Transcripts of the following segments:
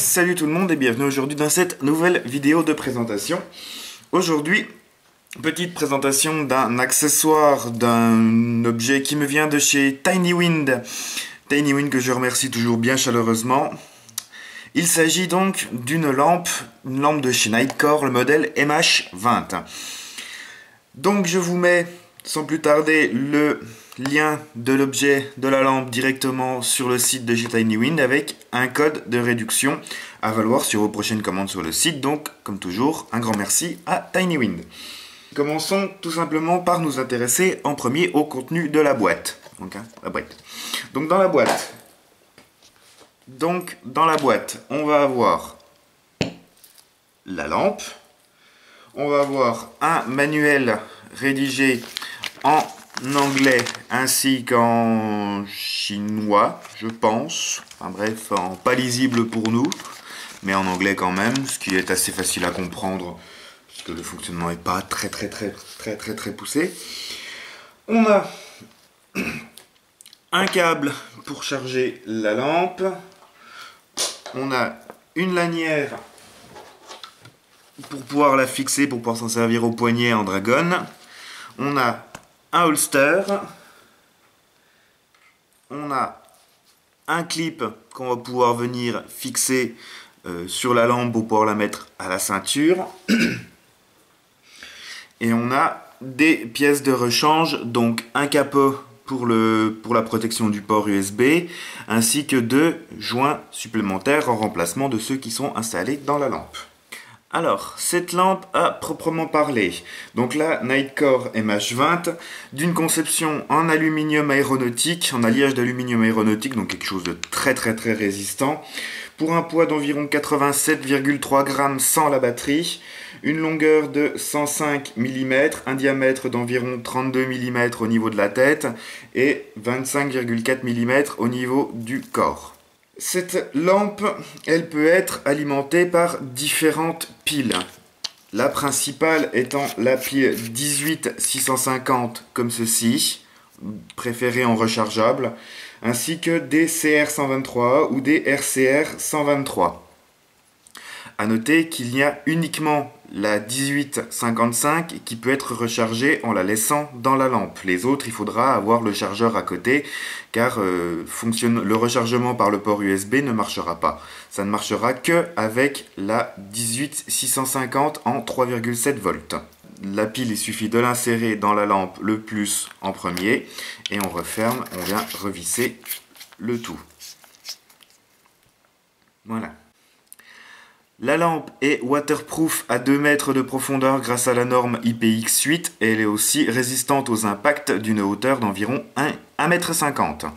salut tout le monde et bienvenue aujourd'hui dans cette nouvelle vidéo de présentation. Aujourd'hui, petite présentation d'un accessoire, d'un objet qui me vient de chez TinyWind. TinyWind que je remercie toujours bien chaleureusement. Il s'agit donc d'une lampe, une lampe de chez Nitecore, le modèle MH20. Donc je vous mets sans plus tarder le lien de l'objet de la lampe directement sur le site de chez TinyWind avec un code de réduction à valoir sur vos prochaines commandes sur le site. Donc, comme toujours, un grand merci à TinyWind. Commençons tout simplement par nous intéresser en premier au contenu de la boîte. Donc, la boîte. Donc dans la boîte, on va avoir la lampe. On va avoir un manuel rédigé en anglais ainsi qu'en chinois, je pense. Enfin bref, pas lisible pour nous, mais en anglais quand même, ce qui est assez facile à comprendre puisque le fonctionnement n'est pas très poussé. On a un câble pour charger la lampe. On a une lanière pour pouvoir la fixer, pour pouvoir s'en servir au poignet en dragon. On a un holster. On a un clip qu'on va pouvoir venir fixer sur la lampe pour pouvoir la mettre à la ceinture. Et on a des pièces de rechange, donc un capot pour la protection du port USB, ainsi que 2 joints supplémentaires en remplacement de ceux qui sont installés dans la lampe. Alors, cette lampe à proprement parler, donc là, Nitecore MH20, d'une conception en aluminium aéronautique, en alliage d'aluminium aéronautique, donc quelque chose de très résistant, pour un poids d'environ 87,3 grammes sans la batterie, une longueur de 105 mm, un diamètre d'environ 32 mm au niveau de la tête et 25,4 mm au niveau du corps. Cette lampe, elle peut être alimentée par différentes piles. La principale étant la pile 18650 comme ceci, préférée en rechargeable, ainsi que des CR123 ou des RCR123. A noter qu'il y a uniquement la 1855 qui peut être rechargée en la laissant dans la lampe. Les autres, il faudra avoir le chargeur à côté car le rechargement par le port USB ne marchera pas. Ça ne marchera que avec la 18650 en 3,7 volts. La pile, il suffit de l'insérer dans la lampe le plus en premier et on referme, on vient revisser le tout. Voilà. La lampe est waterproof à 2 mètres de profondeur grâce à la norme IPX8 et elle est aussi résistante aux impacts d'une hauteur d'environ 1,50 m.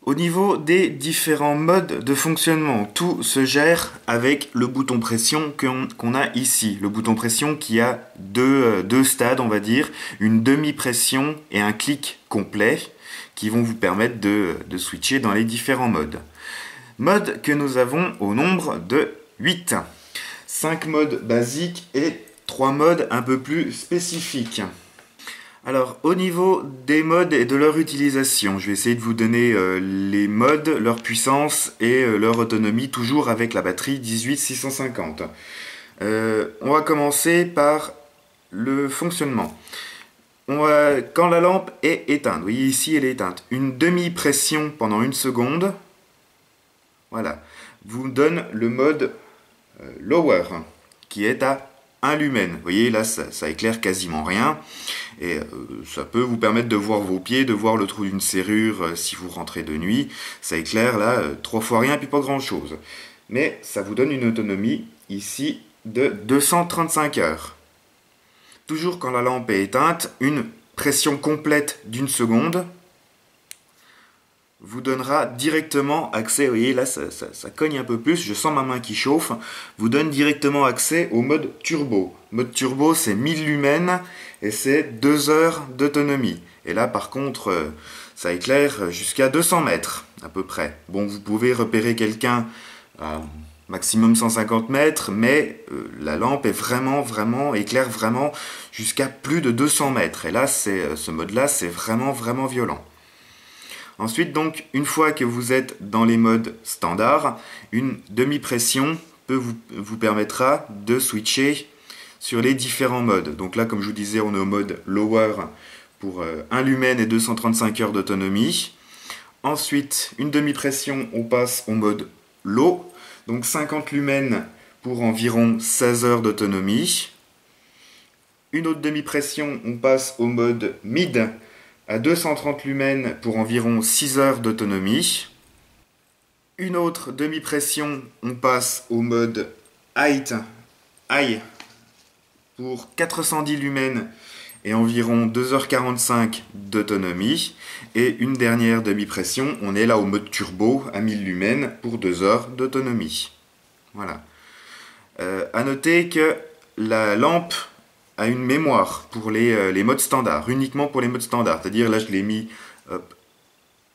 Au niveau des différents modes de fonctionnement, tout se gère avec le bouton pression qu'on a ici. Le bouton pression qui a deux stades, on va dire, une demi-pression et un clic complet qui vont vous permettre de switcher dans les différents modes. Modes que nous avons au nombre de 8. 5 modes basiques et 3 modes un peu plus spécifiques. Alors, au niveau des modes et de leur utilisation, je vais essayer de vous donner les modes, leur puissance et leur autonomie, toujours avec la batterie 18650. On va commencer par le fonctionnement. Quand la lampe est éteinte, vous voyez ici elle est éteinte, une demi-pression pendant 1 seconde, voilà, vous donne le mode lower, qui est à 1 lumen. Vous voyez, là, ça éclaire quasiment rien. Et ça peut vous permettre de voir vos pieds, de voir le trou d'une serrure si vous rentrez de nuit. Ça éclaire, là, 3 fois rien, puis pas grand-chose. Mais ça vous donne une autonomie, ici, de 235 heures. Toujours quand la lampe est éteinte, une pression complète d'1 seconde vous donnera directement accès, vous voyez là ça cogne un peu plus, je sens ma main qui chauffe, vous donne directement accès au mode turbo. Mode turbo c'est 1000 lumens et c'est 2 heures d'autonomie. Et là par contre ça éclaire jusqu'à 200 mètres à peu près. Bon, vous pouvez repérer quelqu'un à maximum 150 mètres, mais la lampe est éclaire vraiment jusqu'à plus de 200 mètres. Et là ce mode là c'est vraiment violent. Ensuite, donc, une fois que vous êtes dans les modes standards, une demi-pression vous permettra de switcher sur les différents modes. Donc là, comme je vous disais, on est au mode lower pour 1 lumen et 235 heures d'autonomie. Ensuite, une demi-pression, on passe au mode low, donc 50 lumens pour environ 16 heures d'autonomie. Une autre demi-pression, on passe au mode mid à 230 lumens pour environ 6 heures d'autonomie. Une autre demi-pression, on passe au mode high pour 410 lumens et environ 2h45 d'autonomie. Et une dernière demi-pression, on est là au mode turbo à 1000 lumens pour 2 heures d'autonomie. Voilà. À noter que la lampe a une mémoire pour les modes standards, uniquement pour les modes standards. C'est-à-dire là je l'ai mis, hop,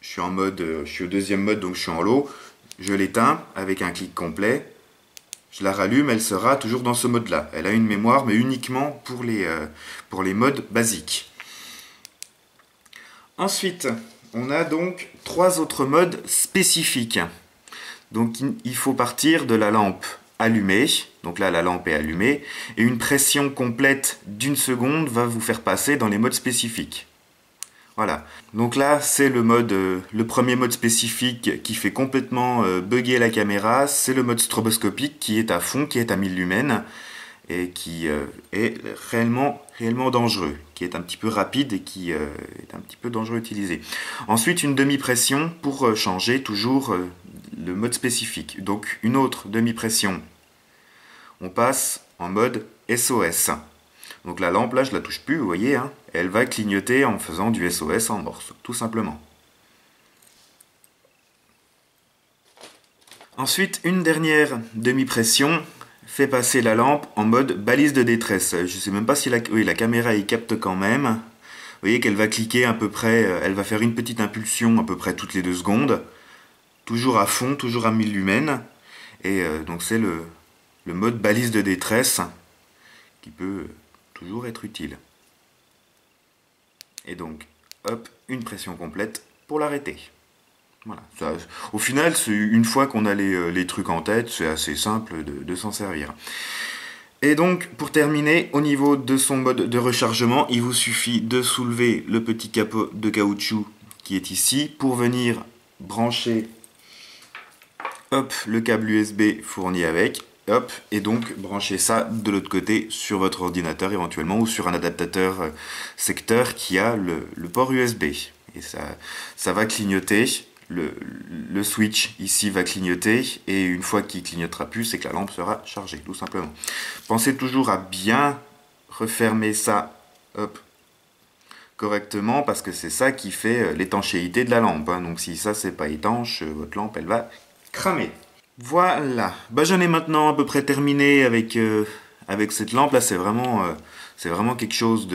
je suis en mode, je suis au deuxième mode donc je suis en low, je l'éteins avec un clic complet, je la rallume, elle sera toujours dans ce mode-là. Elle a une mémoire mais uniquement pour les modes basiques. Ensuite, on a donc 3 autres modes spécifiques. Donc il faut partir de la lampe allumée, donc là la lampe est allumée, et une pression complète d'1 seconde va vous faire passer dans les modes spécifiques. Voilà, donc là c'est le premier mode spécifique qui fait complètement bugger la caméra, c'est le mode stroboscopique qui est à fond, qui est à 1000 lumens, et qui est réellement dangereux, qui est un petit peu rapide et qui est un petit peu dangereux à utiliser. Ensuite, une demi-pression pour changer toujours le mode spécifique. Donc une autre demi-pression, on passe en mode SOS. Donc la lampe, là, je la touche plus, vous voyez, hein, elle va clignoter en faisant du SOS en morse, tout simplement. Ensuite, une dernière demi-pression fait passer la lampe en mode balise de détresse. Je ne sais même pas si la caméra y capte quand même. Vous voyez qu'elle va cliquer à peu près, elle va faire une petite impulsion à peu près toutes les 2 secondes. Toujours à fond, toujours à 1000 lumens. Et donc c'est le mode balise de détresse qui peut toujours être utile. Et donc, hop, une pression complète pour l'arrêter. Voilà. Ça, au final, une fois qu'on a les trucs en tête, c'est assez simple de s'en servir. Et donc, pour terminer, au niveau de son mode de rechargement, il vous suffit de soulever le petit capot de caoutchouc qui est ici pour venir brancher, hop, le câble USB fourni avec, hop, et donc brancher ça de l'autre côté sur votre ordinateur éventuellement ou sur un adaptateur secteur qui a le port USB. Et ça va clignoter. Le switch ici va clignoter et une fois qu'il clignotera plus, c'est que la lampe sera chargée, tout simplement. Pensez toujours à bien refermer ça, hop, correctement parce que c'est ça qui fait l'étanchéité de la lampe. Hein. Donc si ça c'est pas étanche, votre lampe elle va cramer. Voilà. Bah, j'en ai maintenant à peu près terminé avec cette lampe là. C'est vraiment quelque chose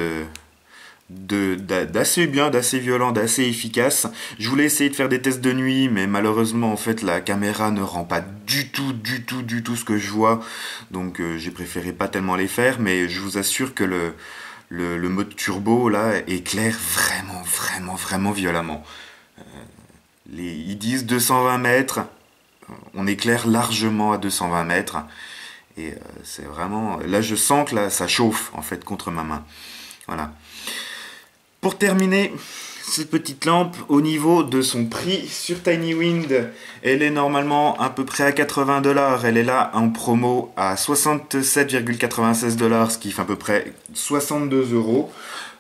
d'assez bien, d'assez violent, d'assez efficace. Je voulais essayer de faire des tests de nuit, mais malheureusement en fait la caméra ne rend pas du tout ce que je vois, donc j'ai préféré pas tellement les faire, mais je vous assure que le mode turbo là éclaire vraiment violemment. Ils disent 220 mètres, on éclaire largement à 220 mètres, et c'est vraiment, là je sens que là, ça chauffe en fait contre ma main. Voilà. Pour terminer, cette petite lampe, au niveau de son prix sur TinyWind, elle est normalement à peu près à 80 $. Elle est là en promo à 67,96 $, ce qui fait à peu près 62 €.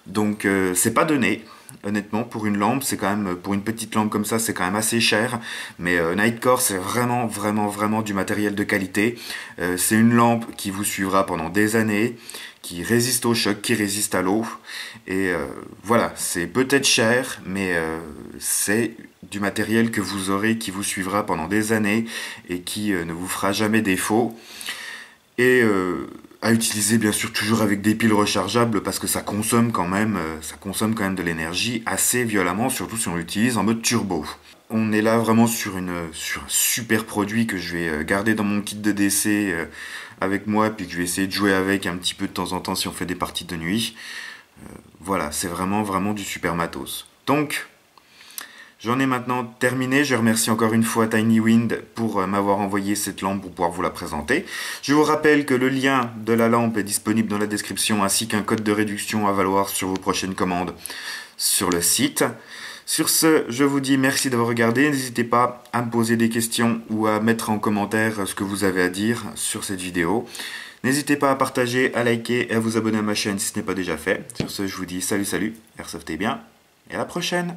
Donc c'est pas donné. Honnêtement, pour une lampe, c'est quand même, pour une petite lampe comme ça, c'est quand même assez cher. Mais Nightcore, c'est vraiment du matériel de qualité. C'est une lampe qui vous suivra pendant des années, qui résiste au choc, qui résiste à l'eau. Et voilà, c'est peut-être cher, mais c'est du matériel que vous aurez, qui vous suivra pendant des années et qui ne vous fera jamais défaut. Et à utiliser bien sûr toujours avec des piles rechargeables parce que ça consomme quand même de l'énergie assez violemment, surtout si on l'utilise en mode turbo. On est là vraiment sur un super produit que je vais garder dans mon kit de décès avec moi, puis que je vais essayer de jouer avec un petit peu de temps en temps si on fait des parties de nuit. Voilà, c'est vraiment du super matos. Donc, J'en ai maintenant terminé. Je remercie encore une fois TinyWind pour m'avoir envoyé cette lampe pour pouvoir vous la présenter. Je vous rappelle que le lien de la lampe est disponible dans la description ainsi qu'un code de réduction à valoir sur vos prochaines commandes sur le site. Sur ce, je vous dis merci d'avoir regardé. N'hésitez pas à me poser des questions ou à mettre en commentaire ce que vous avez à dire sur cette vidéo. N'hésitez pas à partager, à liker et à vous abonner à ma chaîne si ce n'est pas déjà fait. Sur ce, je vous dis salut, airsoftez bien et à la prochaine.